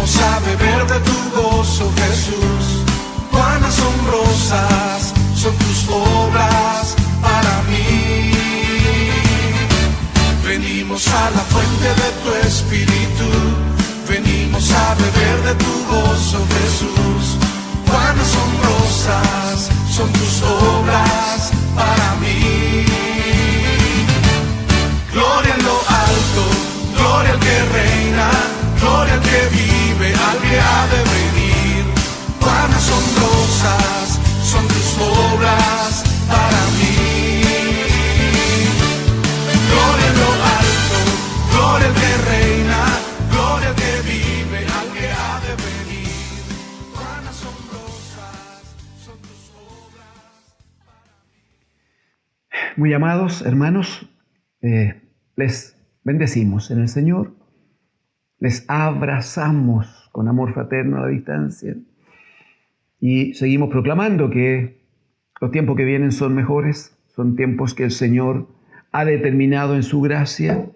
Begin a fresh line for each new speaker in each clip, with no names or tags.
Venimos a beber de tu gozo, Jesús. Cuán asombrosas son tus obras para mí. Venimos a la fuente de tu espíritu. Venimos a beber de tu gozo, Jesús. Cuán asombrosas son tus obras para mí. Gloria en lo alto, gloria al que reina, gloria al que vive, al que ha de venir. Cuán asombrosas son tus obras para mí. Gloria en lo alto, gloria al que reina, gloria al que vive, al que ha de venir. Cuán asombrosas son tus obras para mí.
Muy amados hermanos, les bendecimos en el Señor, les abrazamos con amor fraterno a la distancia y seguimos proclamando que los tiempos que vienen son mejores, son tiempos que el Señor ha determinado en su gracia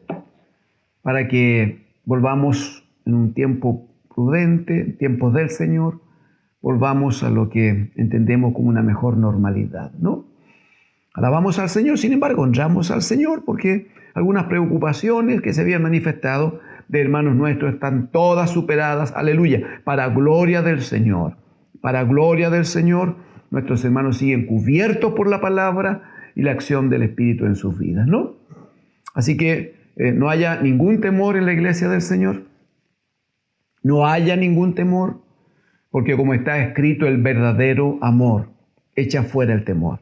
para que volvamos en un tiempo prudente, en tiempos del Señor, volvamos a lo que entendemos como una mejor normalidad, ¿no? Alabamos al Señor, sin embargo, honramos al Señor porque algunas preocupaciones que se habían manifestado de hermanos nuestros están todas superadas, aleluya, para gloria del Señor. Para gloria del Señor, nuestros hermanos siguen cubiertos por la palabra y la acción del Espíritu en sus vidas, ¿no? Así que no haya ningún temor en la iglesia del Señor. No haya ningún temor, porque como está escrito, el verdadero amor echa fuera el temor.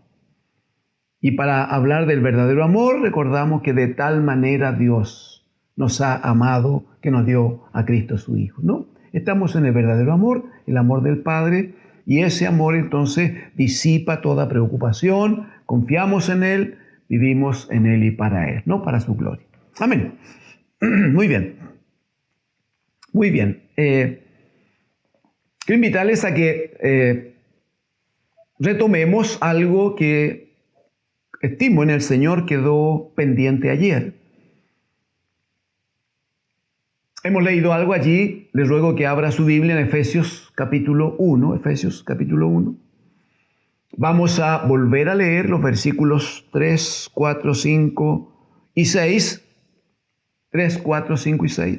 Y para hablar del verdadero amor, recordamos que de tal manera Dios nos ha amado que nos dio a Cristo su Hijo, ¿no? Estamos en el verdadero amor, el amor del Padre, y ese amor entonces disipa toda preocupación, confiamos en Él, vivimos en Él y para Él, ¿no? Para su gloria. Amén. Muy bien. Muy bien. Quiero invitarles a que retomemos algo que estimo en el Señor quedó pendiente ayer. Hemos leído algo allí, les ruego que abra su Biblia en Efesios capítulo 1, Efesios capítulo 1. Vamos a volver a leer los versículos 3, 4, 5 y 6. 3, 4, 5 y 6.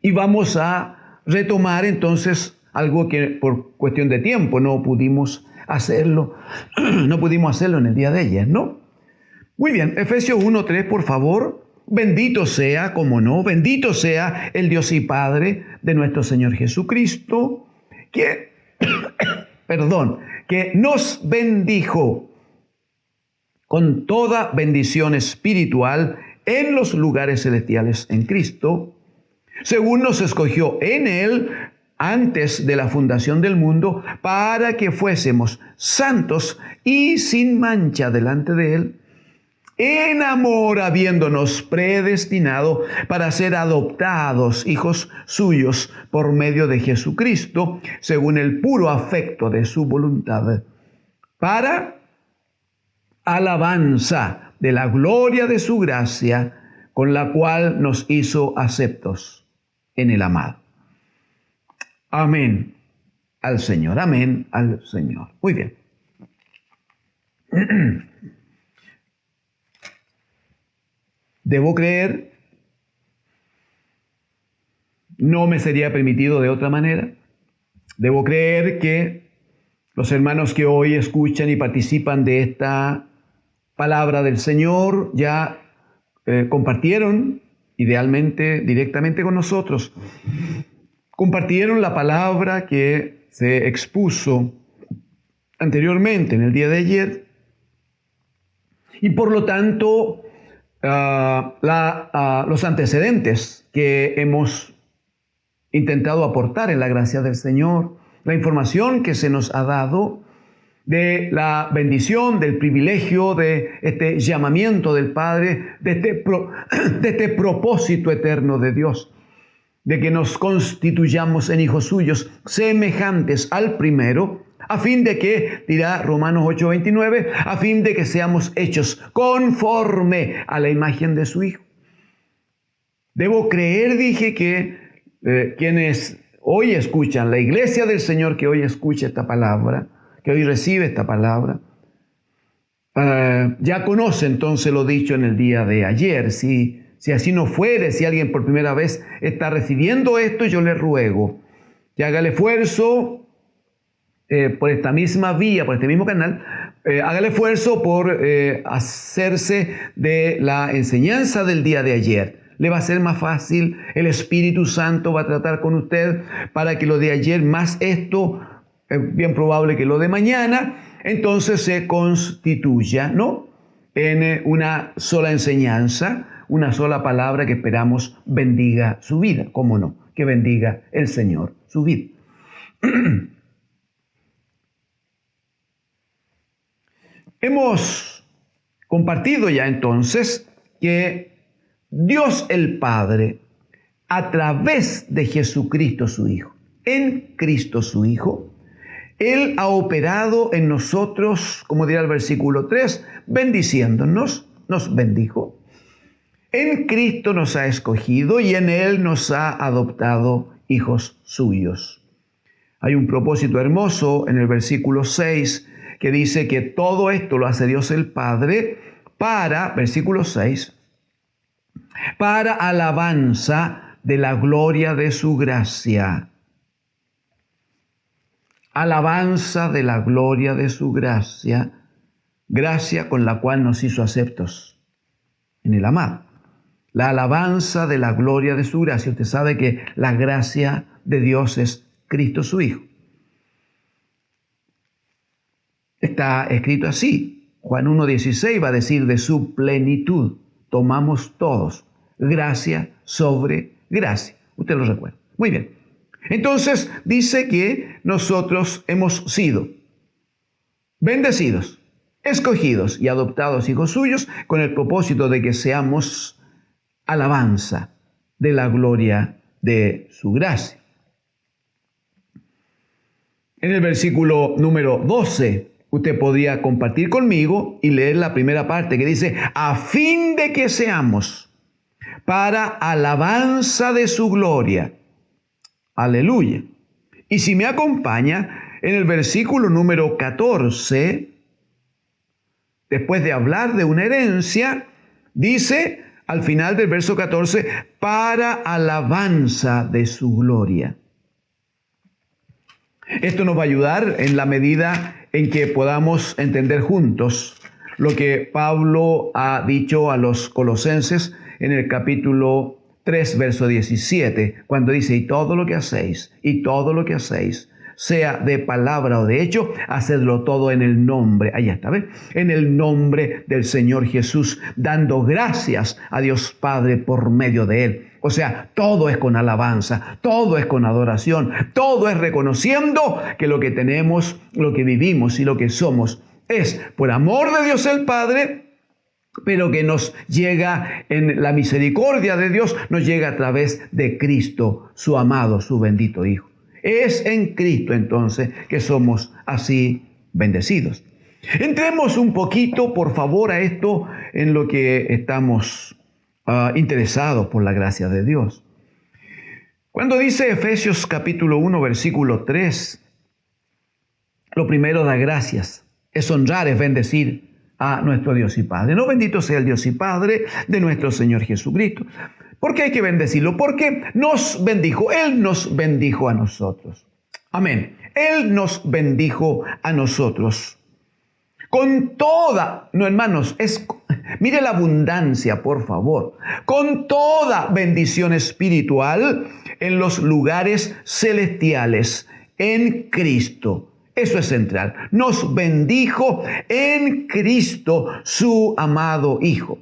Y vamos a retomar entonces algo que por cuestión de tiempo no pudimos hacerlo en el día de ayer, ¿no? Muy bien, Efesios 1:3, por favor. Bendito sea, como no, bendito sea el Dios y Padre de nuestro Señor Jesucristo, que nos bendijo con toda bendición espiritual en los lugares celestiales en Cristo, según nos escogió en Él antes de la fundación del mundo, para que fuésemos santos y sin mancha delante de Él, en amor habiéndonos predestinado para ser adoptados hijos suyos por medio de Jesucristo, según el puro afecto de su voluntad, para alabanza de la gloria de su gracia, con la cual nos hizo aceptos en el amado. Amén al Señor, amén al Señor. Muy bien. Debo creer, no me sería permitido de otra manera. Debo creer que los hermanos que hoy escuchan y participan de esta palabra del Señor ya compartieron, idealmente, directamente con nosotros, compartieron la palabra que se expuso anteriormente en el día de ayer y por lo tanto los antecedentes que hemos intentado aportar en la gracia del Señor, la información que se nos ha dado de la bendición, del privilegio, de este llamamiento del Padre, de este propósito eterno de Dios, de que nos constituyamos en hijos suyos semejantes al primero, a fin de que, dirá Romanos 8:29, a fin de que seamos hechos conforme a la imagen de su Hijo. Debo creer, dije, que quienes hoy escuchan, la iglesia del Señor que hoy escucha esta palabra, que hoy recibe esta palabra, ya conoce entonces lo dicho en el día de ayer. Si así no fuere, si alguien por primera vez está recibiendo esto, yo le ruego que haga el esfuerzo por esta misma vía, por este mismo canal, haga el esfuerzo por hacerse de la enseñanza del día de ayer. Le va a ser más fácil, el Espíritu Santo va a tratar con usted para que lo de ayer más esto, es bien probable que lo de mañana, entonces se constituya, ¿no?, en una sola enseñanza, una sola palabra que esperamos bendiga su vida. ¿Cómo no? Que bendiga el Señor su vida. Hemos compartido ya entonces que Dios el Padre, a través de Jesucristo su Hijo, en Cristo su Hijo, Él ha operado en nosotros, como dirá el versículo 3, bendiciéndonos, nos bendijo. En Cristo nos ha escogido y en Él nos ha adoptado hijos suyos. Hay un propósito hermoso en el versículo 6 que dice que todo esto lo hace Dios el Padre para, versículo 6, para alabanza de la gloria de su gracia. Alabanza de la gloria de su gracia, gracia con la cual nos hizo aceptos en el amado. La alabanza de la gloria de su gracia. Usted sabe que la gracia de Dios es Cristo su Hijo. Está escrito así. Juan 1:16 va a decir de su plenitud tomamos todos gracia sobre gracia. Usted lo recuerda. Muy bien. Entonces dice que nosotros hemos sido bendecidos, escogidos y adoptados hijos suyos con el propósito de que seamos alabanza de la gloria de su gracia. En el versículo número 12, usted podría compartir conmigo y leer la primera parte que dice, a fin de que seamos para alabanza de su gloria. Aleluya. Y si me acompaña, en el versículo número 14, después de hablar de una herencia, dice al final del verso 14, para alabanza de su gloria. Esto nos va a ayudar en la medida en que podamos entender juntos lo que Pablo ha dicho a los colosenses en el capítulo 3, verso 17, cuando dice, y todo lo que hacéis, sea de palabra o de hecho, hacedlo todo en el nombre, ahí está, ¿ves? En el nombre del Señor Jesús, dando gracias a Dios Padre por medio de Él. O sea, todo es con alabanza, todo es con adoración, todo es reconociendo que lo que tenemos, lo que vivimos y lo que somos es por amor de Dios el Padre, pero que nos llega en la misericordia de Dios, nos llega a través de Cristo, su amado, su bendito Hijo. Es en Cristo entonces que somos así bendecidos. Entremos un poquito, por favor, a esto en lo que estamos interesados por la gracia de Dios. Cuando dice Efesios capítulo 1, versículo 3, lo primero da gracias, es honrar, es bendecir a nuestro Dios y Padre. No, bendito sea el Dios y Padre de nuestro Señor Jesucristo. ¿Por qué hay que bendecirlo? Porque nos bendijo. Él nos bendijo a nosotros. Amén. Él nos bendijo a nosotros. Con toda, no hermanos, mire la abundancia, por favor. Con toda bendición espiritual en los lugares celestiales, en Cristo. Eso es central. Nos bendijo en Cristo, su amado Hijo.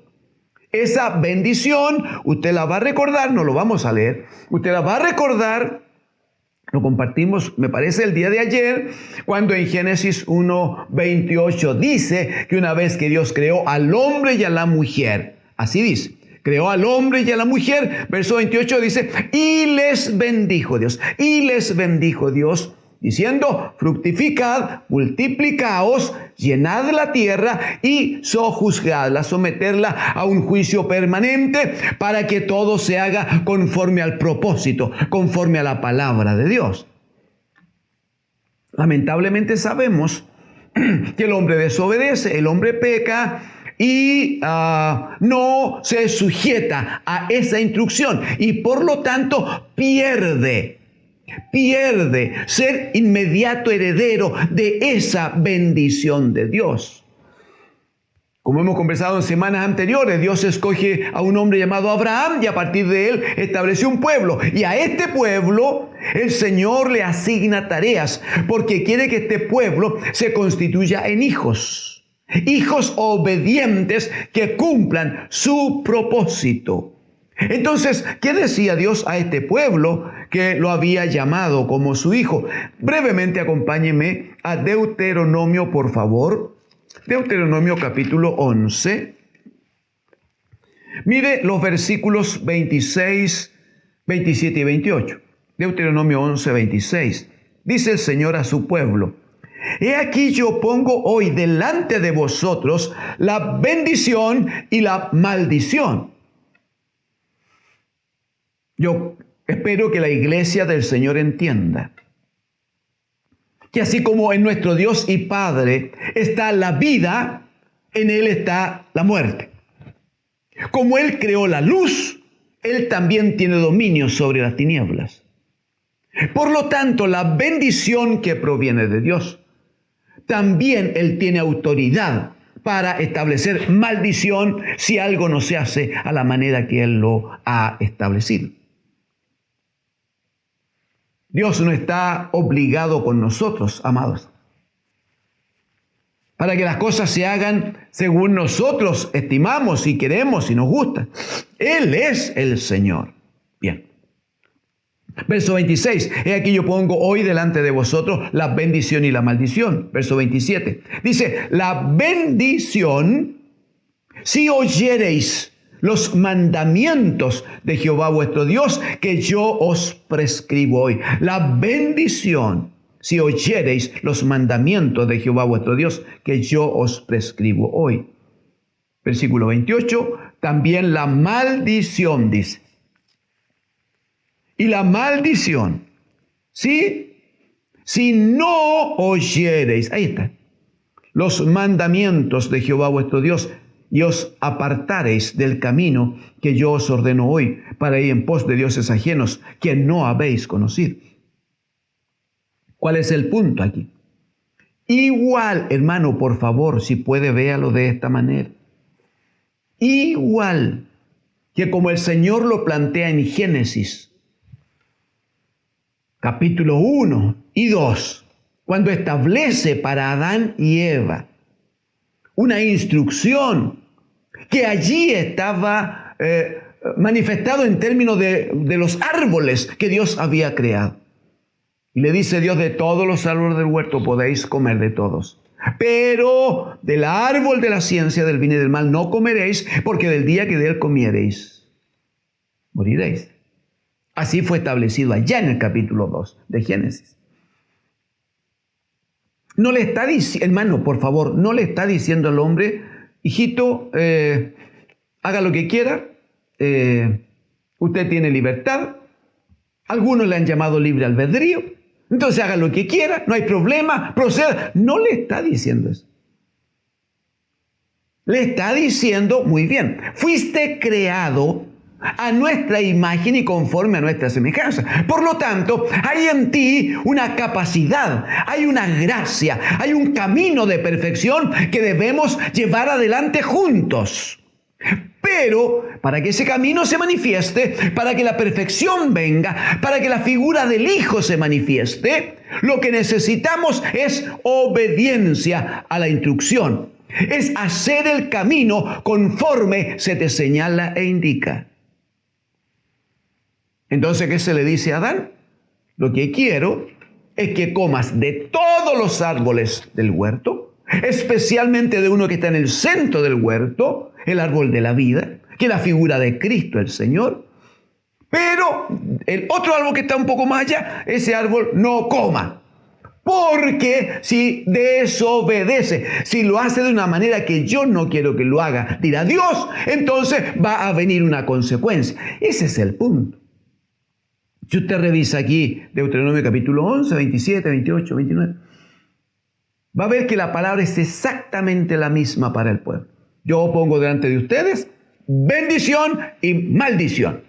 Esa bendición, usted la va a recordar, no lo vamos a leer, usted la va a recordar, lo compartimos, me parece, el día de ayer, cuando en Génesis 1:28 dice que una vez que Dios creó al hombre y a la mujer, así dice, creó al hombre y a la mujer, verso 28 dice, y les bendijo Dios diciendo: fructificad, multiplicaos, llenad la tierra y sojuzgadla, someterla a un juicio permanente para que todo se haga conforme al propósito, conforme a la palabra de Dios. Lamentablemente sabemos que el hombre desobedece, el hombre peca y no se sujeta a esa instrucción y por lo tanto pierde ser inmediato heredero de esa bendición de Dios. Como hemos conversado en semanas anteriores, Dios escoge a un hombre llamado Abraham y a partir de él estableció un pueblo. Y a este pueblo el Señor le asigna tareas porque quiere que este pueblo se constituya en hijos. Hijos obedientes que cumplan su propósito. Entonces, ¿qué decía Dios a este pueblo que lo había llamado como su hijo? Brevemente acompáñeme a Deuteronomio, por favor. Deuteronomio capítulo 11. Mire los versículos 26, 27 y 28. Deuteronomio 11, 26. Dice el Señor a su pueblo: he aquí yo pongo hoy delante de vosotros la bendición y la maldición. Yo espero que la iglesia del Señor entienda que así como en nuestro Dios y Padre está la vida, en Él está la muerte. Como Él creó la luz, Él también tiene dominio sobre las tinieblas. Por lo tanto, la bendición que proviene de Dios, también Él tiene autoridad para establecer maldición si algo no se hace a la manera que Él lo ha establecido. Dios no está obligado con nosotros, amados, para que las cosas se hagan según nosotros estimamos y queremos y nos gusta. Él es el Señor. Bien. Verso 26. He aquí yo pongo hoy delante de vosotros la bendición y la maldición. Verso 27. Dice: la bendición, si oyereis los mandamientos de Jehová vuestro Dios, que yo os prescribo hoy. La bendición, si oyereis los mandamientos de Jehová vuestro Dios, que yo os prescribo hoy. Versículo 28, también la maldición, dice. Y la maldición, ¿sí? Si no oyereis, ahí está, los mandamientos de Jehová vuestro Dios, y os apartareis del camino que yo os ordeno hoy, para ir en pos de dioses ajenos que no habéis conocido. ¿Cuál es el punto aquí? Igual, hermano, por favor, si puede, véalo de esta manera. Igual que como el Señor lo plantea en Génesis, capítulo 1 y 2, cuando establece para Adán y Eva una instrucción que allí estaba manifestado en términos de los árboles que Dios había creado. Y le dice Dios: de todos los árboles del huerto podéis comer de todos, pero del árbol de la ciencia del bien y del mal no comeréis, porque del día que de él comiereis, moriréis. Así fue establecido allá en el capítulo 2 de Génesis. No le está diciendo, hermano, por favor, no le está diciendo al hombre: hijito, haga lo que quiera, usted tiene libertad. Algunos le han llamado libre albedrío, entonces haga lo que quiera, no hay problema, proceda. No le está diciendo eso. Le está diciendo: muy bien, fuiste creado a nuestra imagen y conforme a nuestra semejanza. Por lo tanto, hay en ti una capacidad, hay una gracia, hay un camino de perfección que debemos llevar adelante juntos. Pero para que ese camino se manifieste, para que la perfección venga, para que la figura del Hijo se manifieste, lo que necesitamos es obediencia a la instrucción. Es hacer el camino conforme se te señala e indica. Entonces, ¿qué se le dice a Adán? Lo que quiero es que comas de todos los árboles del huerto, especialmente de uno que está en el centro del huerto, el árbol de la vida, que es la figura de Cristo el Señor. Pero el otro árbol que está un poco más allá, ese árbol no coma. Porque si desobedece, si lo hace de una manera que yo no quiero que lo haga, dirá Dios, entonces va a venir una consecuencia. Ese es el punto. Si usted revisa aquí Deuteronomio capítulo 11, 27, 28, 29, va a ver que la palabra es exactamente la misma para el pueblo. Yo pongo delante de ustedes bendición y maldición.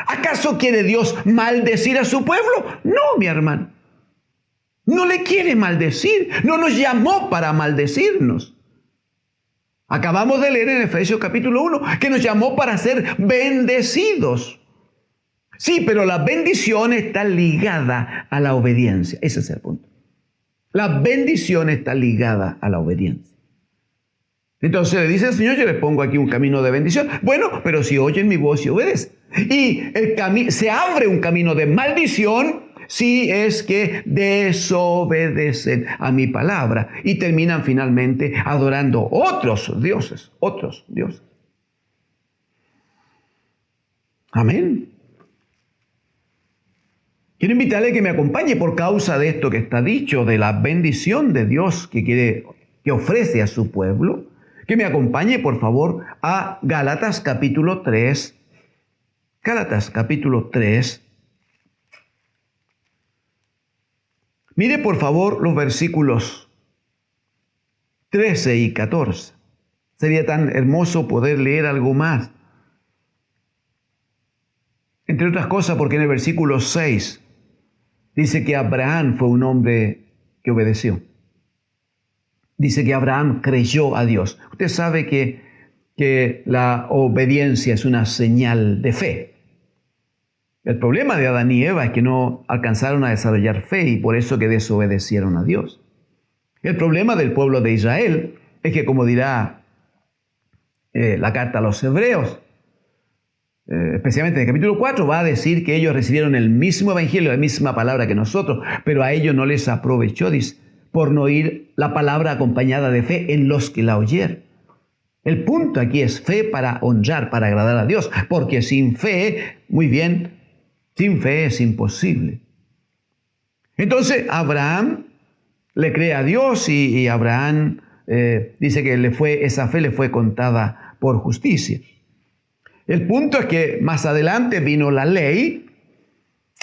¿Acaso quiere Dios maldecir a su pueblo? No, mi hermano. No le quiere maldecir. No nos llamó para maldecirnos. Acabamos de leer en Efesios capítulo 1 que nos llamó para ser bendecidos. Sí, pero la bendición está ligada a la obediencia. Ese es el punto. La bendición está ligada a la obediencia. Entonces le dice el Señor, yo les pongo aquí un camino de bendición. Bueno, pero si oyen mi voz y obedecen. Y se abre un camino de maldición si es que desobedecen a mi palabra y terminan finalmente adorando otros dioses. Amén. Quiero invitarle a que me acompañe por causa de esto que está dicho, de la bendición de Dios que ofrece a su pueblo. Que me acompañe, por favor, a Gálatas capítulo 3. Gálatas capítulo 3. Mire, por favor, los versículos 13 y 14. Sería tan hermoso poder leer algo más. Entre otras cosas, porque en el versículo 6 dice que Abraham fue un hombre que obedeció. Dice que Abraham creyó a Dios. Usted sabe que la obediencia es una señal de fe. El problema de Adán y Eva es que no alcanzaron a desarrollar fe y por eso que desobedecieron a Dios. El problema del pueblo de Israel es que, como dirá la carta a los hebreos, especialmente en el capítulo 4, va a decir que ellos recibieron el mismo evangelio, la misma palabra que nosotros, pero a ellos no les aprovechó, dice, por no oír la palabra acompañada de fe en los que la oyeron. El punto aquí es fe para honrar, para agradar a Dios, porque sin fe, muy bien, sin fe es imposible. Entonces Abraham le cree a Dios y Abraham dice que esa fe le fue contada por justicia. El punto es que más adelante vino la ley,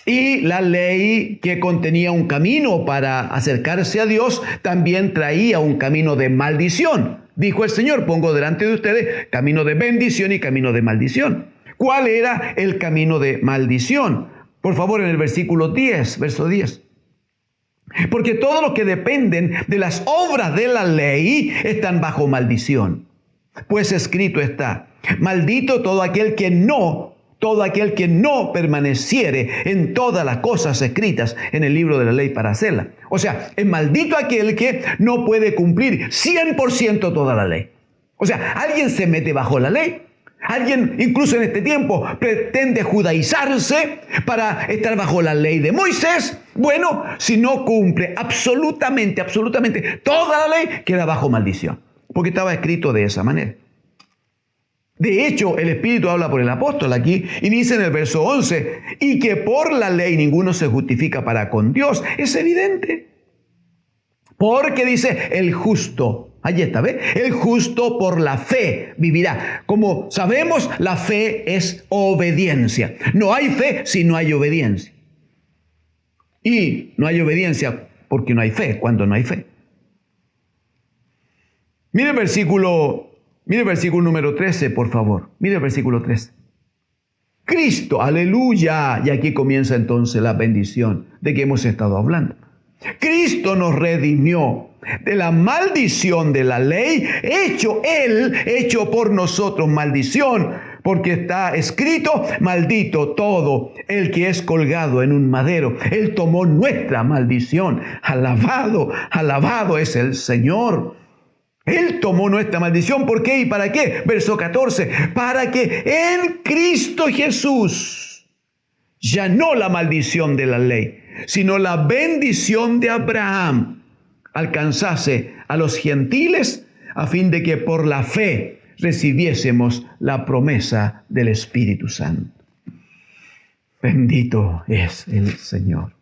y la ley que contenía un camino para acercarse a Dios también traía un camino de maldición. Dijo el Señor, pongo delante de ustedes camino de bendición y camino de maldición. ¿Cuál era el camino de maldición? Por favor, en el versículo 10, verso 10. Porque todos los que dependen de las obras de la ley están bajo maldición. Pues escrito está, maldito todo aquel que no permaneciere en todas las cosas escritas en el libro de la ley para hacerlas. O sea, es maldito aquel que no puede cumplir 100% toda la ley. O sea, alguien se mete bajo la ley. Alguien, incluso en este tiempo, pretende judaizarse para estar bajo la ley de Moisés. Bueno, si no cumple absolutamente toda la ley, queda bajo maldición. Porque estaba escrito de esa manera. De hecho, el Espíritu habla por el apóstol aquí y dice en el verso 11, y que por la ley ninguno se justifica para con Dios. Es evidente. Porque dice el justo, allí está, ¿ve? El justo por la fe vivirá. Como sabemos, la fe es obediencia. No hay fe si no hay obediencia. Y no hay obediencia porque no hay fe, cuando no hay fe. Mire el versículo número 13, por favor. Mire el versículo 13. Cristo, aleluya. Y aquí comienza entonces la bendición de que hemos estado hablando. Cristo nos redimió de la maldición de la ley, hecho por nosotros maldición, porque está escrito, maldito todo el que es colgado en un madero. Él tomó nuestra maldición. Alabado es el Señor. Él tomó nuestra maldición. ¿Por qué y para qué? Verso 14. Para que en Cristo Jesús ya no la maldición de la ley, sino la bendición de Abraham alcanzase a los gentiles, a fin de que por la fe recibiésemos la promesa del Espíritu Santo. Bendito es el Señor.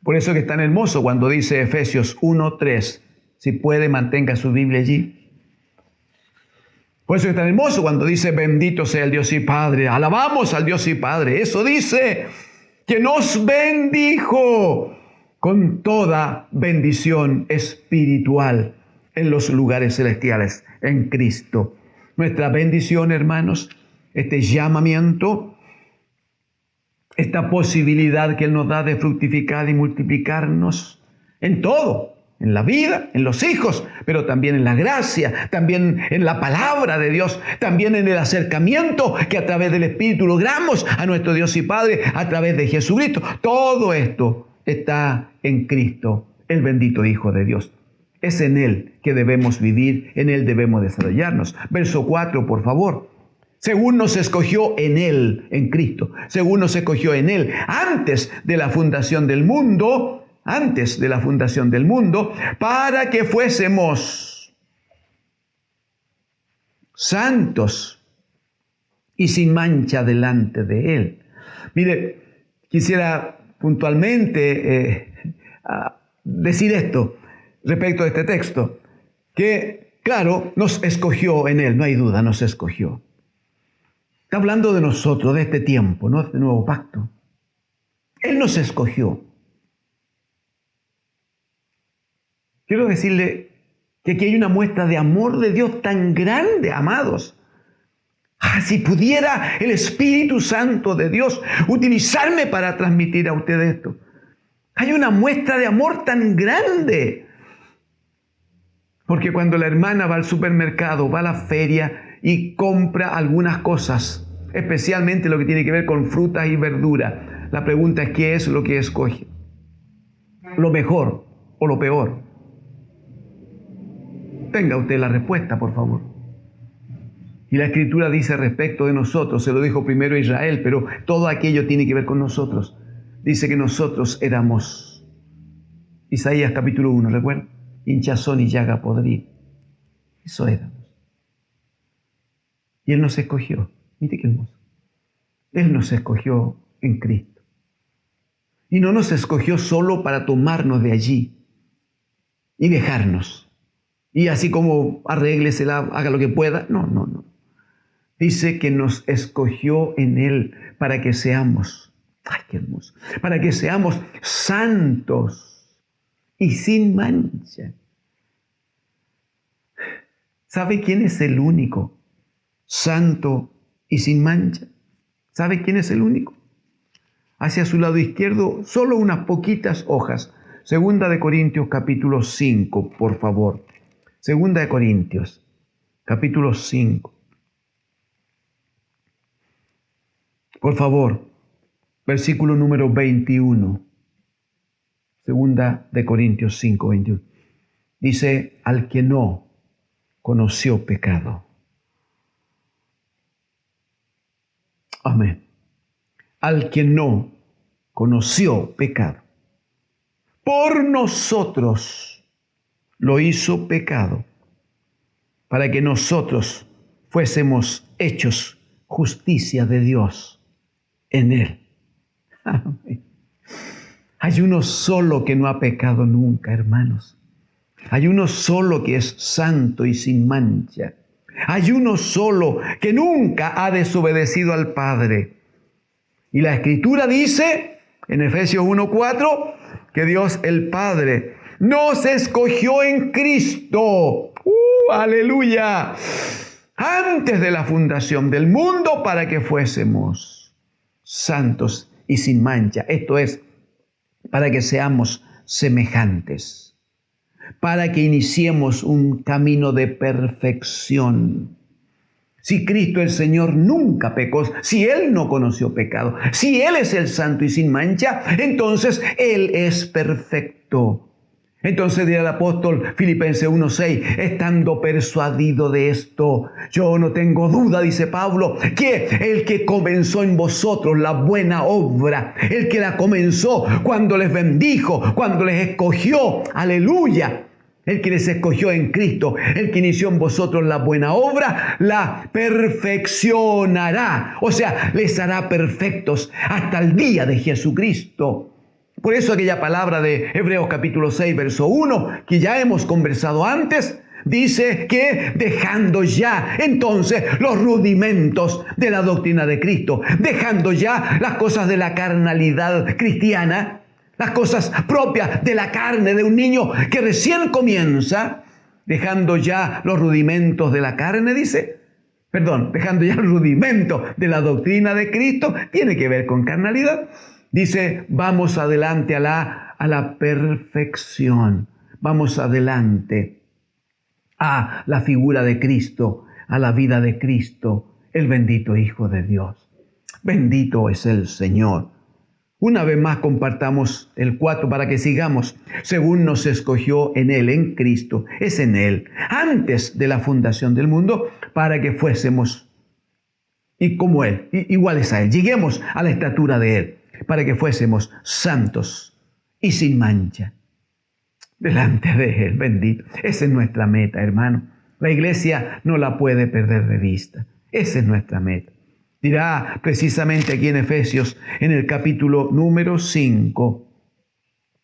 Por eso que es tan hermoso cuando dice Efesios 1:3. Si puede, mantenga su Biblia allí. Por eso es tan hermoso cuando dice bendito sea el Dios y Padre. Alabamos al Dios y Padre. Eso dice que nos bendijo con toda bendición espiritual en los lugares celestiales en Cristo. Nuestra bendición, hermanos, este llamamiento, esta posibilidad que Él nos da de fructificar y multiplicarnos en todo, en la vida, en los hijos, pero también en la gracia, también en la palabra de Dios, también en el acercamiento que a través del Espíritu logramos a nuestro Dios y Padre, a través de Jesucristo. Todo esto está en Cristo, el bendito Hijo de Dios. Es en Él que debemos vivir, en Él debemos desarrollarnos. Verso 4, por favor. Según nos escogió en Él, en Cristo, según nos escogió en Él, antes de la fundación del mundo, para que fuésemos santos y sin mancha delante de Él. Mire, quisiera puntualmente decir esto respecto a este texto, que claro, nos escogió en Él, no hay duda, nos escogió. Está hablando de nosotros, de este tiempo, ¿no? De este nuevo pacto. Él nos escogió. Quiero decirle que aquí hay una muestra de amor de Dios tan grande, amados. Si pudiera el Espíritu Santo de Dios utilizarme para transmitir a ustedes esto. Hay una muestra de amor tan grande. Porque cuando la hermana va al supermercado, va a la feria y compra algunas cosas, especialmente lo que tiene que ver con frutas y verduras, la pregunta es: ¿qué es lo que escoge? ¿Lo mejor o lo peor? Tenga usted la respuesta, por favor. Y la Escritura dice respecto de nosotros, se lo dijo primero Israel, pero todo aquello tiene que ver con nosotros. Dice que nosotros éramos, Isaías capítulo 1, ¿recuerdan? Hinchazón y llaga podrida. Eso éramos. Y Él nos escogió. Mire qué hermoso. Él nos escogió en Cristo. Y no nos escogió solo para tomarnos de allí y dejarnos. Y así como arréglesela, haga lo que pueda. No. Dice que nos escogió en Él para que seamos, ¡ay, qué hermoso! Para que seamos santos y sin mancha. ¿Sabe quién es el único santo y sin mancha? ¿Sabe quién es el único? Hacia su lado izquierdo, solo unas poquitas hojas. Segunda de Corintios capítulo 5, por favor. Segunda de Corintios, capítulo 5. Por favor, versículo número 21. Segunda de Corintios 5, 21. Dice: al que no conoció pecado. Amén. Al que no conoció pecado, por nosotros lo hizo pecado, para que nosotros fuésemos hechos justicia de Dios en Él. Amén. Hay uno solo que no ha pecado nunca, hermanos. Hay uno solo que es santo y sin mancha. Hay uno solo que nunca ha desobedecido al Padre. Y la Escritura dice en Efesios 1:4 que Dios el Padre nos escogió en Cristo. ¡Aleluya! Antes de la fundación del mundo, para que fuésemos santos y sin mancha. Esto es, para que seamos semejantes, para que iniciemos un camino de perfección. Si Cristo el Señor nunca pecó, si Él no conoció pecado, si Él es el santo y sin mancha, entonces Él es perfecto. Entonces dirá el apóstol Filipenses 1:6, estando persuadido de esto, yo no tengo duda, dice Pablo, que el que comenzó en vosotros la buena obra, el que la comenzó cuando les bendijo, cuando les escogió, aleluya, el que les escogió en Cristo, el que inició en vosotros la buena obra, la perfeccionará. O sea, les hará perfectos hasta el día de Jesucristo. Por eso aquella palabra de Hebreos capítulo 6, verso 1, que ya hemos conversado antes, dice que dejando ya entonces los rudimentos de la doctrina de Cristo, dejando ya las cosas de la carnalidad cristiana, las cosas propias de la carne de un niño que recién comienza, dejando ya los rudimentos de la carne, dejando ya el rudimento de la doctrina de Cristo, tiene que ver con carnalidad. Dice, vamos adelante a la perfección, vamos adelante a la figura de Cristo, a la vida de Cristo, el bendito Hijo de Dios. Bendito es el Señor. Una vez más compartamos el 4 para que sigamos. Según nos escogió en Él, en Cristo, es en Él, antes de la fundación del mundo, para que fuésemos y como Él, iguales a Él. Lleguemos a la estatura de Él, para que fuésemos santos y sin mancha delante de Él, bendito. Esa es nuestra meta, hermano. La iglesia no la puede perder de vista. Esa es nuestra meta. Dirá precisamente aquí en Efesios, en el capítulo número 5,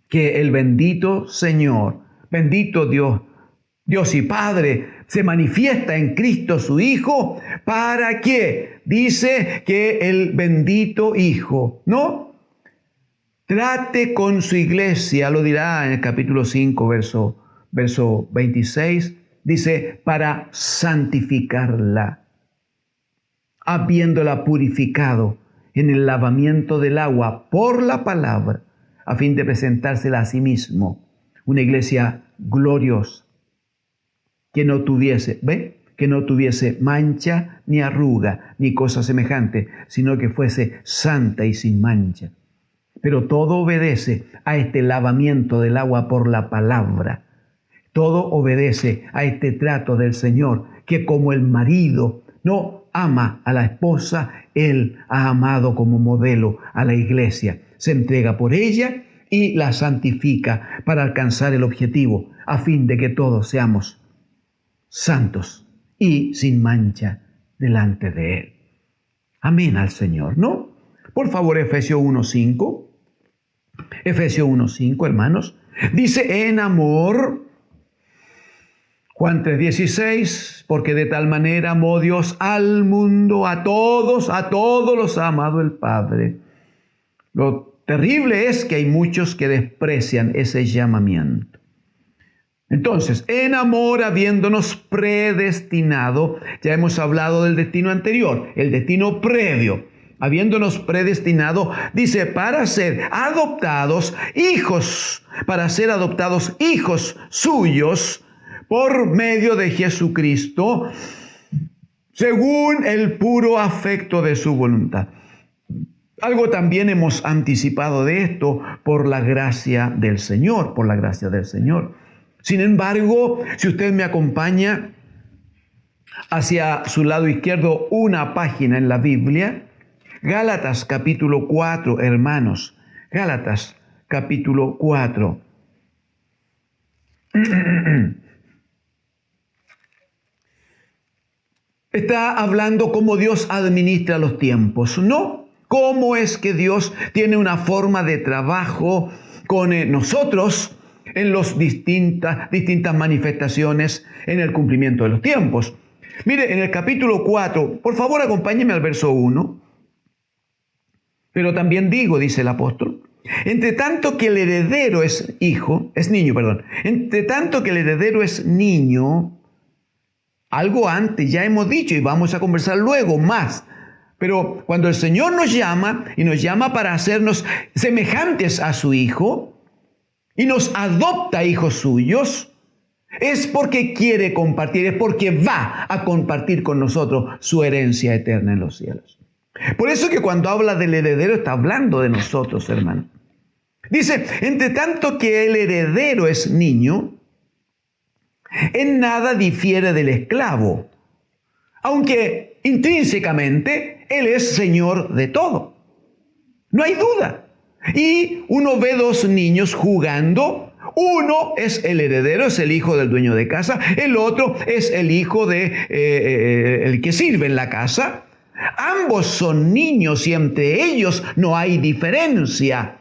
que el bendito Señor, bendito Dios y Padre, se manifiesta en Cristo su Hijo, ¿para qué? Dice que el bendito Hijo, ¿no? Trate con su iglesia, lo dirá en el capítulo 5, verso 26, dice, para santificarla, habiéndola purificado en el lavamiento del agua por la palabra, a fin de presentársela a sí mismo, una iglesia gloriosa, que no tuviese mancha, ni arruga, ni cosa semejante, sino que fuese santa y sin mancha. Pero todo obedece a este lavamiento del agua por la palabra. Todo obedece a este trato del Señor, que como el marido no ama a la esposa, Él ha amado como modelo a la iglesia. Se entrega por ella y la santifica para alcanzar el objetivo, a fin de que todos seamos santos y sin mancha delante de Él. Amén al Señor, ¿no? Por favor, Efesios 1:5. Efesios 1:5, hermanos. Dice, en amor, Juan 3:16, porque de tal manera amó Dios al mundo, a todos los ha amado el Padre. Lo terrible es que hay muchos que desprecian ese llamamiento. Entonces, en amor, habiéndonos predestinado, ya hemos hablado del destino anterior, el destino previo, habiéndonos predestinado, dice, para ser adoptados hijos suyos por medio de Jesucristo, según el puro afecto de su voluntad. Algo también hemos anticipado de esto por la gracia del Señor, Sin embargo, si usted me acompaña hacia su lado izquierdo una página en la Biblia, Gálatas capítulo 4, hermanos, Gálatas capítulo 4. Está hablando cómo Dios administra los tiempos, ¿no? Cómo es que Dios tiene una forma de trabajo con nosotros en las distintas manifestaciones en el cumplimiento de los tiempos. Mire, en el capítulo 4, por favor acompáñeme al verso 1. Pero también digo, dice el apóstol, entre tanto que el heredero es niño, entre tanto que el heredero es niño, algo antes ya hemos dicho y vamos a conversar luego más. Pero cuando el Señor nos llama y nos llama para hacernos semejantes a su Hijo y nos adopta hijos suyos, es porque quiere compartir, es porque va a compartir con nosotros su herencia eterna en los cielos. Por eso que cuando habla del heredero está hablando de nosotros, hermano. Dice, entre tanto que el heredero es niño, en nada difiere del esclavo, aunque intrínsecamente él es señor de todo. No hay duda. Y uno ve dos niños jugando. Uno es el heredero, es el hijo del dueño de casa. El otro es el hijo de el que sirve en la casa. Ambos son niños y entre ellos no hay diferencia.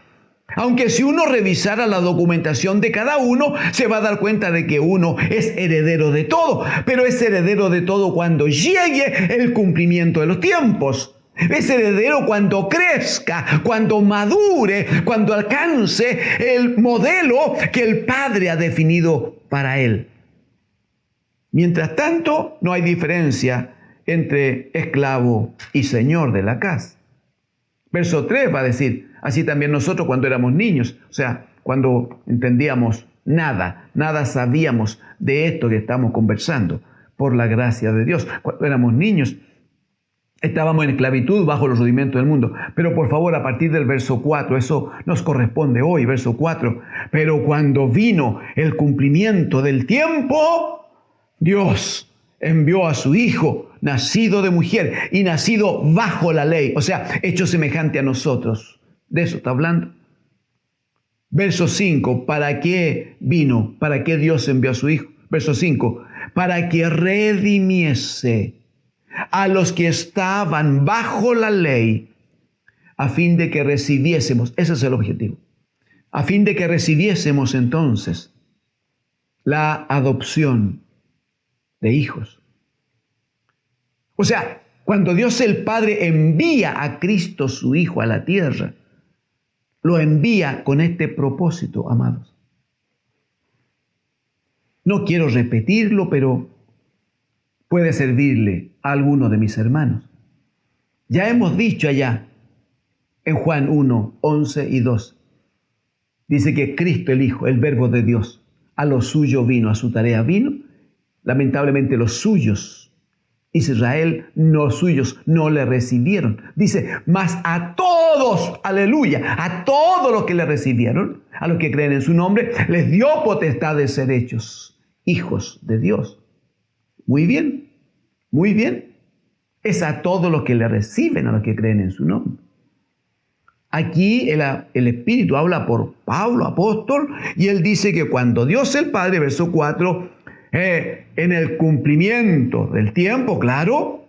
Aunque si uno revisara la documentación de cada uno, se va a dar cuenta de que uno es heredero de todo, pero es heredero de todo cuando llegue el cumplimiento de los tiempos. Es heredero cuando crezca, cuando madure, cuando alcance el modelo que el Padre ha definido para él. Mientras tanto, no hay diferencia entre esclavo y señor de la casa. Verso 3 va a decir, así también nosotros cuando éramos niños, o sea, cuando entendíamos nada sabíamos de esto que estamos conversando, por la gracia de Dios. Cuando éramos niños, estábamos en esclavitud bajo los rudimentos del mundo. Pero por favor, a partir del verso 4, eso nos corresponde hoy, verso 4. Pero cuando vino el cumplimiento del tiempo, Dios envió a su Hijo, nacido de mujer y nacido bajo la ley, o sea, hecho semejante a nosotros. De eso está hablando. Verso 5, ¿para qué vino? ¿Para qué Dios envió a su Hijo? Verso 5, para que redimiese a los que estaban bajo la ley, a fin de que recibiésemos, ese es el objetivo, a fin de que recibiésemos entonces la adopción de hijos. O sea, cuando Dios el Padre envía a Cristo su Hijo a la tierra, lo envía con este propósito, amados. No quiero repetirlo, pero puede servirle a alguno de mis hermanos. Ya hemos dicho allá en Juan 1, 11 y 2. Dice que Cristo el Hijo, el Verbo de Dios, a lo suyo vino, a su tarea vino. Lamentablemente los suyos, Israel, los suyos no le recibieron. Dice, mas a todos, aleluya, a todos los que le recibieron, a los que creen en su nombre, les dio potestad de ser hechos hijos de Dios. Muy bien, muy bien. Es a todos los que le reciben, a los que creen en su nombre. Aquí el Espíritu habla por Pablo, apóstol, y él dice que cuando Dios el Padre, verso 4, en el cumplimiento del tiempo, claro,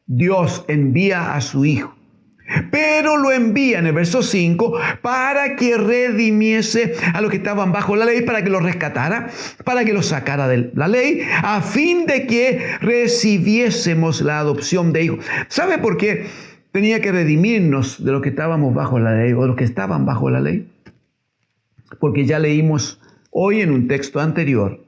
Dios envía a su Hijo. Pero lo envía en el verso 5 para que redimiese a los que estaban bajo la ley, para que los rescatara, para que los sacara de la ley, a fin de que recibiésemos la adopción de hijos. ¿Sabe por qué tenía que redimirnos de los que estábamos bajo la ley o de los que estaban bajo la ley? Porque ya leímos hoy en un texto anterior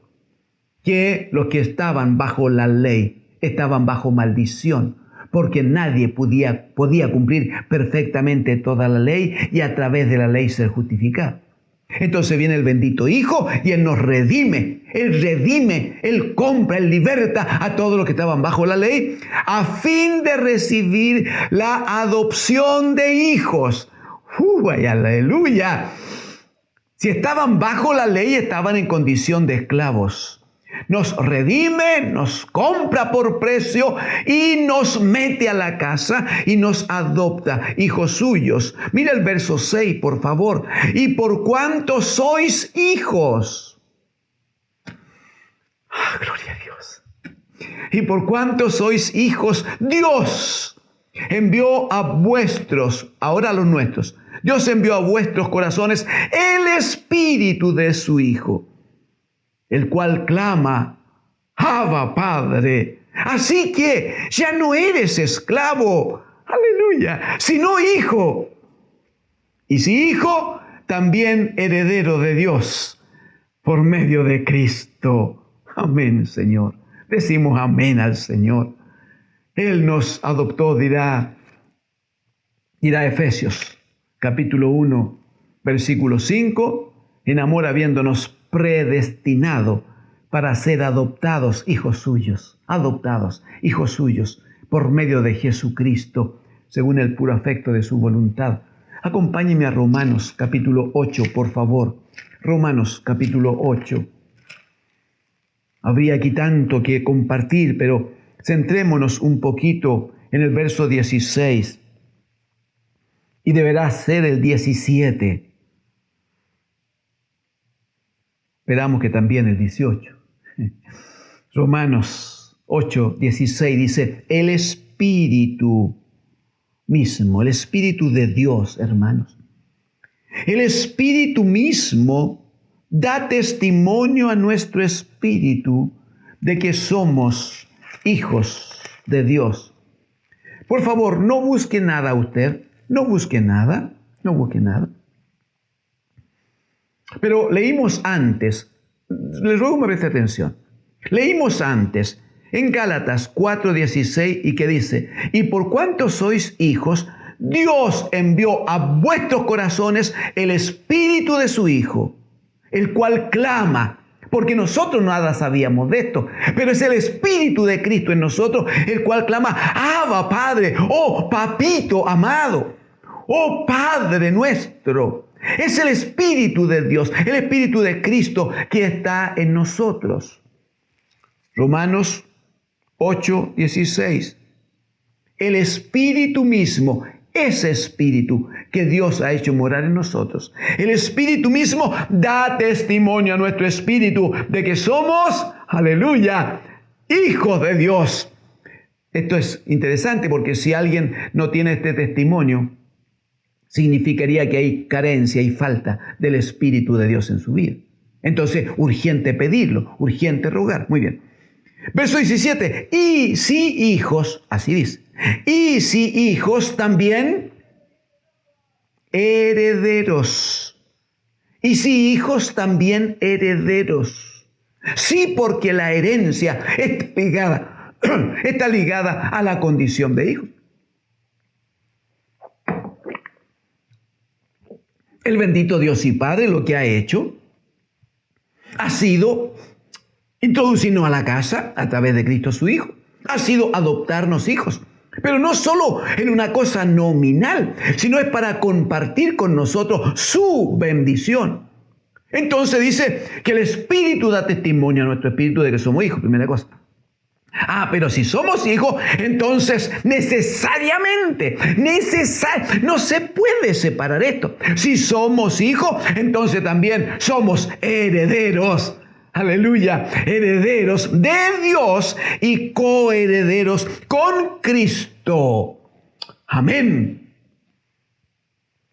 que los que estaban bajo la ley estaban bajo maldición, porque nadie podía cumplir perfectamente toda la ley y a través de la ley ser justificado. Entonces viene el bendito Hijo y Él nos redime. Él compra, Él liberta a todos los que estaban bajo la ley a fin de recibir la adopción de hijos. ¡Ay, aleluya! Si estaban bajo la ley, estaban en condición de esclavos. Nos redime, nos compra por precio y nos mete a la casa y nos adopta hijos suyos. Mira el verso 6, por favor. Y por cuanto sois hijos. Gloria a Dios. Y por cuanto sois hijos, Dios envió a vuestros, ahora a los nuestros, Dios envió a vuestros corazones el Espíritu de su Hijo, el cual clama, Abba, Padre. Así que ya no eres esclavo, aleluya, sino hijo. Y si hijo, también heredero de Dios por medio de Cristo. Amén, Señor. Decimos amén al Señor. Él nos adoptó, dirá Efesios, capítulo 1, versículo 5, en amor habiéndonos predestinado para ser adoptados hijos suyos, por medio de Jesucristo, según el puro afecto de su voluntad. Acompáñeme a Romanos capítulo 8, por favor. Romanos capítulo 8. Habría aquí tanto que compartir, pero centrémonos un poquito en el verso 16. Y deberá ser el 17. Esperamos que también el 18. Romanos 8, 16 dice, el Espíritu mismo, el Espíritu de Dios, hermanos, El Espíritu mismo da testimonio a nuestro espíritu de que somos hijos de Dios. Por favor, no busque nada usted, no busque nada. Pero leímos antes, les ruego me preste atención, leímos antes en Gálatas 4:16 y que dice, y por cuanto sois hijos, Dios envió a vuestros corazones el Espíritu de su Hijo, el cual clama, porque nosotros nada sabíamos de esto, pero es el Espíritu de Cristo en nosotros, el cual clama, Abba, Padre, oh Papito amado, oh Padre nuestro. Es el Espíritu de Dios, el Espíritu de Cristo que está en nosotros. Romanos 8:16. El Espíritu mismo, ese Espíritu que Dios ha hecho morar en nosotros. El Espíritu mismo da testimonio a nuestro espíritu de que somos, aleluya, hijos de Dios. Esto es interesante porque si alguien no tiene este testimonio, significaría que hay carencia y falta del Espíritu de Dios en su vida. Entonces, urgente pedirlo, urgente rogar. Muy bien. Verso 17. Y si hijos, así dice, y si hijos también herederos. Y si hijos también herederos. Sí, porque la herencia está ligada a la condición de hijos. El bendito Dios y Padre lo que ha hecho ha sido introducirnos a la casa a través de Cristo su Hijo. Ha sido adoptarnos hijos. Pero no solo en una cosa nominal, sino es para compartir con nosotros su bendición. Entonces dice que el Espíritu da testimonio a nuestro espíritu de que somos hijos, primera cosa. Pero si somos hijos, entonces necesariamente, no se puede separar esto. Si somos hijos, entonces también somos herederos. Aleluya, herederos de Dios y coherederos con Cristo. Amén.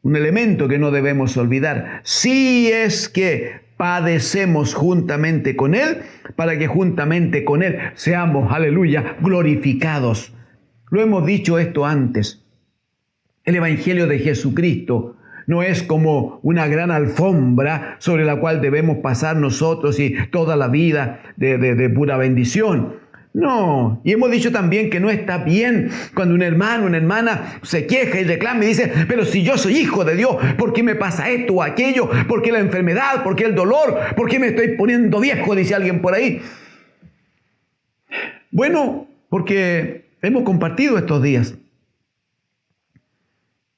Un elemento que no debemos olvidar. Si es que padecemos juntamente con Él, para que juntamente con Él seamos, aleluya, glorificados. Lo hemos dicho esto antes. El Evangelio de Jesucristo no es como una gran alfombra sobre la cual debemos pasar nosotros y toda la vida de pura bendición. No, y hemos dicho también que no está bien cuando un hermano, una hermana se queja y reclama y dice, pero si yo soy hijo de Dios, ¿por qué me pasa esto o aquello? ¿Por qué la enfermedad? ¿Por qué el dolor? ¿Por qué me estoy poniendo viejo? Dice alguien por ahí. Bueno, porque hemos compartido estos días.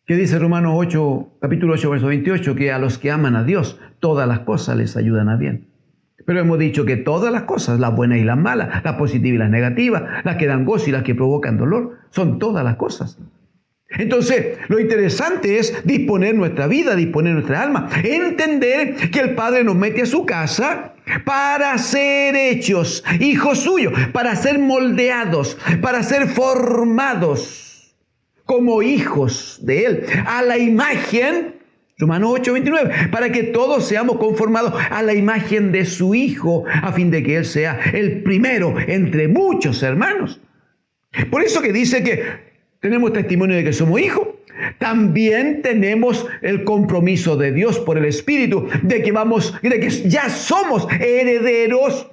¿Qué dice Romanos 8, capítulo 8, verso 28? Que a los que aman a Dios, todas las cosas les ayudan a bien. Pero hemos dicho que todas las cosas, las buenas y las malas, las positivas y las negativas, las que dan gozo y las que provocan dolor, son todas las cosas. Entonces, lo interesante es disponer nuestra vida, disponer nuestra alma, entender que el Padre nos mete a su casa para ser hechos hijos suyos, para ser moldeados, para ser formados como hijos de Él, a la imagen, Romanos 8:29, para que todos seamos conformados a la imagen de su Hijo, a fin de que Él sea el primero entre muchos hermanos. Por eso que dice que tenemos testimonio de que somos hijos, también tenemos el compromiso de Dios por el Espíritu, de que ya somos herederos.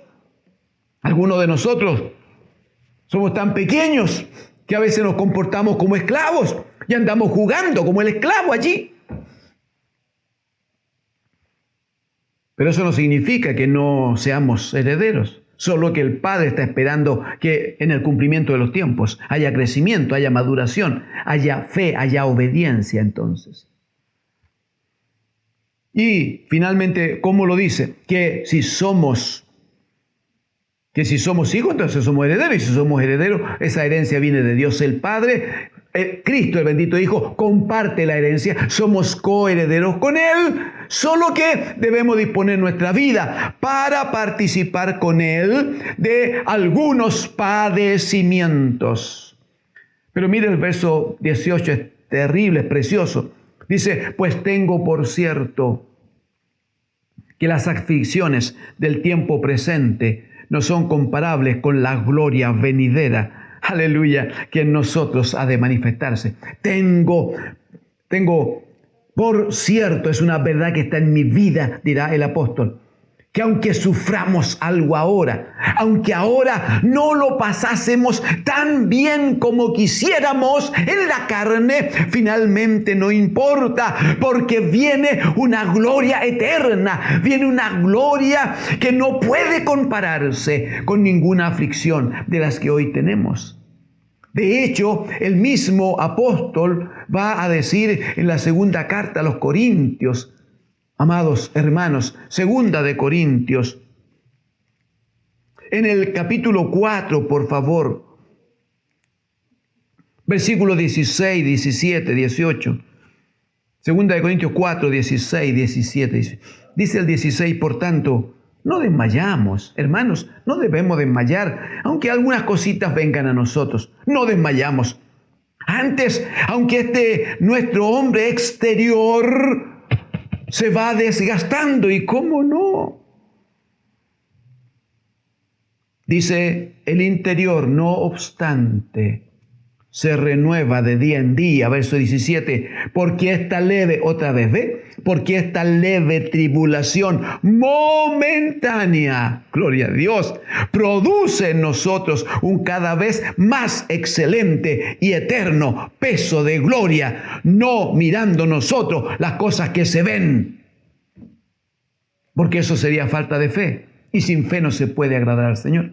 Algunos de nosotros somos tan pequeños que a veces nos comportamos como esclavos y andamos jugando como el esclavo allí. Pero eso no significa que no seamos herederos, solo que el Padre está esperando que en el cumplimiento de los tiempos haya crecimiento, haya maduración, haya fe, haya obediencia entonces. Y finalmente, ¿cómo lo dice? Que si somos hijos, entonces somos herederos. Y si somos herederos, esa herencia viene de Dios el Padre. Cristo, el bendito Hijo, comparte la herencia. Somos coherederos con Él. Solo que debemos disponer nuestra vida para participar con Él de algunos padecimientos. Pero mire el verso 18, es terrible, es precioso. Dice, pues tengo por cierto que las aflicciones del tiempo presente no son comparables con la gloria venidera, aleluya, que en nosotros ha de manifestarse. Tengo por cierto, es una verdad que está en mi vida, dirá el apóstol, que aunque suframos algo ahora, aunque ahora no lo pasásemos tan bien como quisiéramos en la carne, finalmente no importa, porque viene una gloria eterna, viene una gloria que no puede compararse con ninguna aflicción de las que hoy tenemos. De hecho, el mismo apóstol va a decir en la segunda carta a los Corintios, amados hermanos, segunda de Corintios, en el capítulo 4, por favor, versículos 16, 17, 18. Segunda de Corintios 4, 16, 17. Dice el 16, por tanto, no desmayamos, hermanos, no debemos desmayar, aunque algunas cositas vengan a nosotros, no desmayamos. Antes, aunque nuestro hombre exterior se va desgastando, y cómo no. Dice, el interior, no obstante, se renueva de día en día, verso 17, porque esta leve, otra vez, ¿ve? Porque esta leve tribulación momentánea, gloria a Dios, produce en nosotros un cada vez más excelente y eterno peso de gloria, no mirando nosotros las cosas que se ven, porque eso sería falta de fe, y sin fe no se puede agradar al Señor.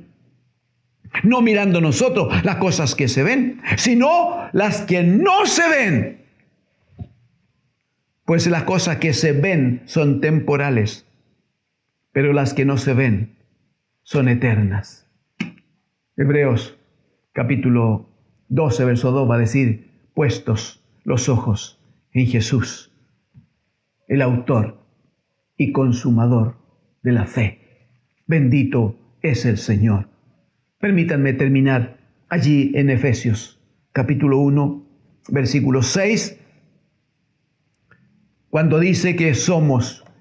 No mirando nosotros las cosas que se ven, sino las que no se ven. Pues las cosas que se ven son temporales, pero las que no se ven son eternas. Hebreos capítulo 12, verso 2 va a decir, puestos los ojos en Jesús, el autor y consumador de la fe. Bendito es el Señor. Permítanme terminar allí en Efesios, capítulo 1, versículo 6, cuando dice que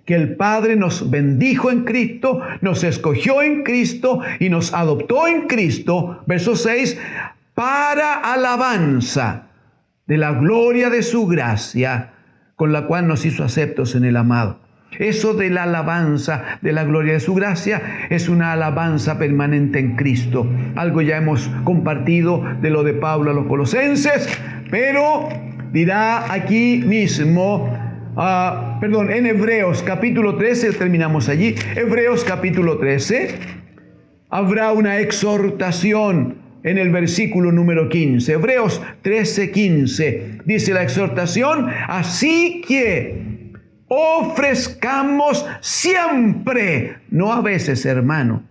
el Padre nos bendijo en Cristo, nos escogió en Cristo y nos adoptó en Cristo, verso 6, para alabanza de la gloria de su gracia, con la cual nos hizo aceptos en el amado. Eso de la alabanza de la gloria de su gracia es una alabanza permanente en Cristo. Algo ya hemos compartido de lo de Pablo a los Colosenses, pero dirá aquí mismo, en Hebreos capítulo 13, terminamos allí, Hebreos capítulo 13, habrá una exhortación en el versículo número 15. Hebreos 13, 15, dice la exhortación, así que ofrezcamos siempre, no a veces, hermano.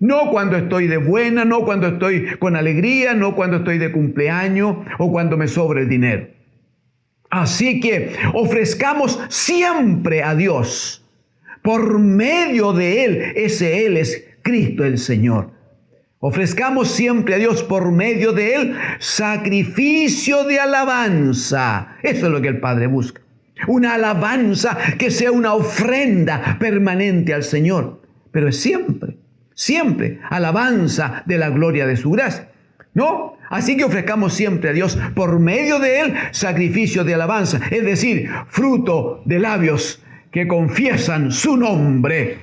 No cuando estoy de buena, no cuando estoy con alegría, no cuando estoy de cumpleaños o cuando me sobra el dinero. Así que ofrezcamos siempre a Dios por medio de Él. Ese Él es Cristo el Señor. Ofrezcamos siempre a Dios por medio de Él sacrificio de alabanza. Eso es lo que el Padre busca. Una alabanza que sea una ofrenda permanente al Señor. Pero es siempre alabanza de la gloria de su gracia. ¿No? Así que ofrezcamos siempre a Dios por medio de Él sacrificio de alabanza. Es decir, fruto de labios que confiesan su nombre.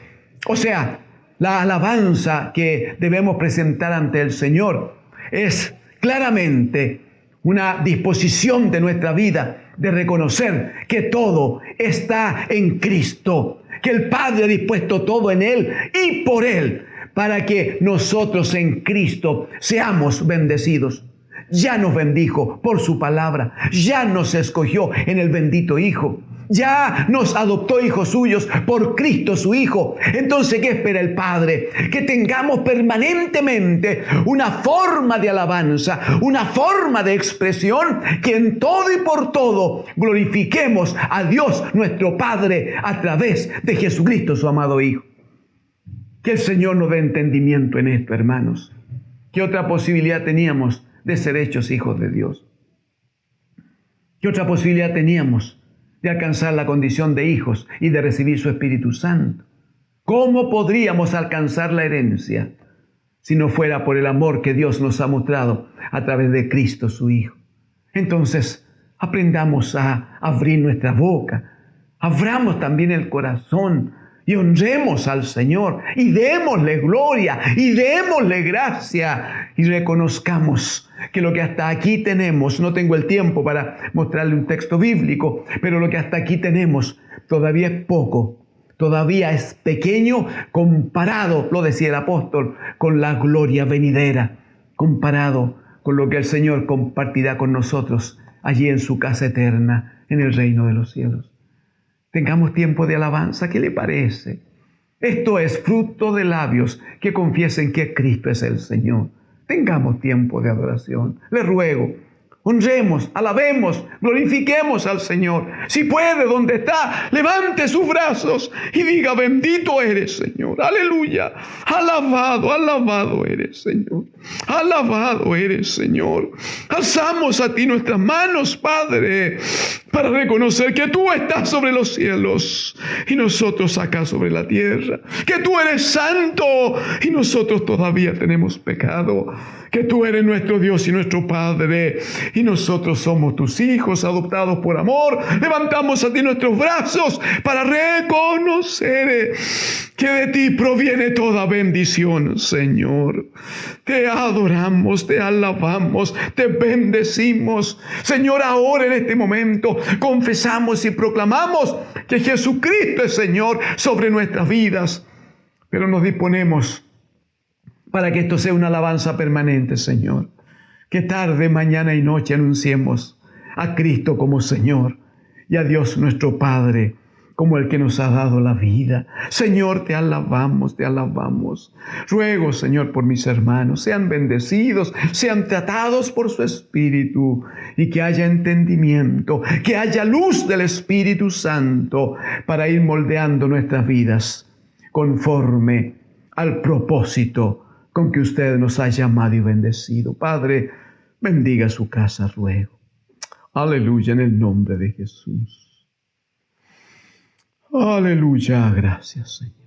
O sea, la alabanza que debemos presentar ante el Señor es claramente una disposición de nuestra vida de reconocer que todo está en Cristo, que el Padre ha dispuesto todo en Él y por Él, para que nosotros en Cristo seamos bendecidos. Ya nos bendijo por su palabra, ya nos escogió en el bendito Hijo, ya nos adoptó hijos suyos por Cristo su Hijo. Entonces, ¿qué espera el Padre? Que tengamos permanentemente una forma de alabanza, una forma de expresión, que en todo y por todo glorifiquemos a Dios nuestro Padre a través de Jesucristo su amado Hijo. Que el Señor nos dé entendimiento en esto, hermanos. ¿Qué otra posibilidad teníamos de ser hechos hijos de Dios? ¿Qué otra posibilidad teníamos de alcanzar la condición de hijos y de recibir su Espíritu Santo? ¿Cómo podríamos alcanzar la herencia si no fuera por el amor que Dios nos ha mostrado a través de Cristo su Hijo? Entonces, aprendamos a abrir nuestra boca, abramos también el corazón y honremos al Señor y démosle gloria y démosle gracia y reconozcamos que lo que hasta aquí tenemos, no tengo el tiempo para mostrarle un texto bíblico, pero lo que hasta aquí tenemos todavía es poco, todavía es pequeño comparado, lo decía el apóstol, con la gloria venidera, comparado con lo que el Señor compartirá con nosotros allí en su casa eterna, en el reino de los cielos. Tengamos tiempo de alabanza, ¿qué le parece? Esto es fruto de labios que confiesen que Cristo es el Señor. Tengamos tiempo de adoración. Le ruego, honremos, alabemos, glorifiquemos al Señor. Si puede, donde está, levante sus brazos y diga: bendito eres, Señor. Aleluya. Alabado, alabado eres, Señor. Alabado eres, Señor. Alzamos a ti nuestras manos, Padre, para reconocer que tú estás sobre los cielos y nosotros acá sobre la tierra. Que tú eres santo y nosotros todavía tenemos pecado. Que tú eres nuestro Dios y nuestro Padre y nosotros somos tus hijos adoptados por amor. Levantamos a ti nuestros brazos para reconocer que de ti proviene toda bendición, Señor. Te adoramos, te alabamos, te bendecimos. Señor, ahora en este momento confesamos y proclamamos que Jesucristo es Señor sobre nuestras vidas. Pero nos disponemos para que esto sea una alabanza permanente, Señor. Que tarde, mañana y noche anunciemos a Cristo como Señor y a Dios nuestro Padre como el que nos ha dado la vida. Señor, te alabamos, te alabamos. Ruego, Señor, por mis hermanos, sean bendecidos, sean tratados por su Espíritu y que haya entendimiento, que haya luz del Espíritu Santo para ir moldeando nuestras vidas conforme al propósito con que usted nos ha llamado y bendecido. Padre, bendiga su casa, ruego. Aleluya, en el nombre de Jesús. Aleluya, gracias, Señor.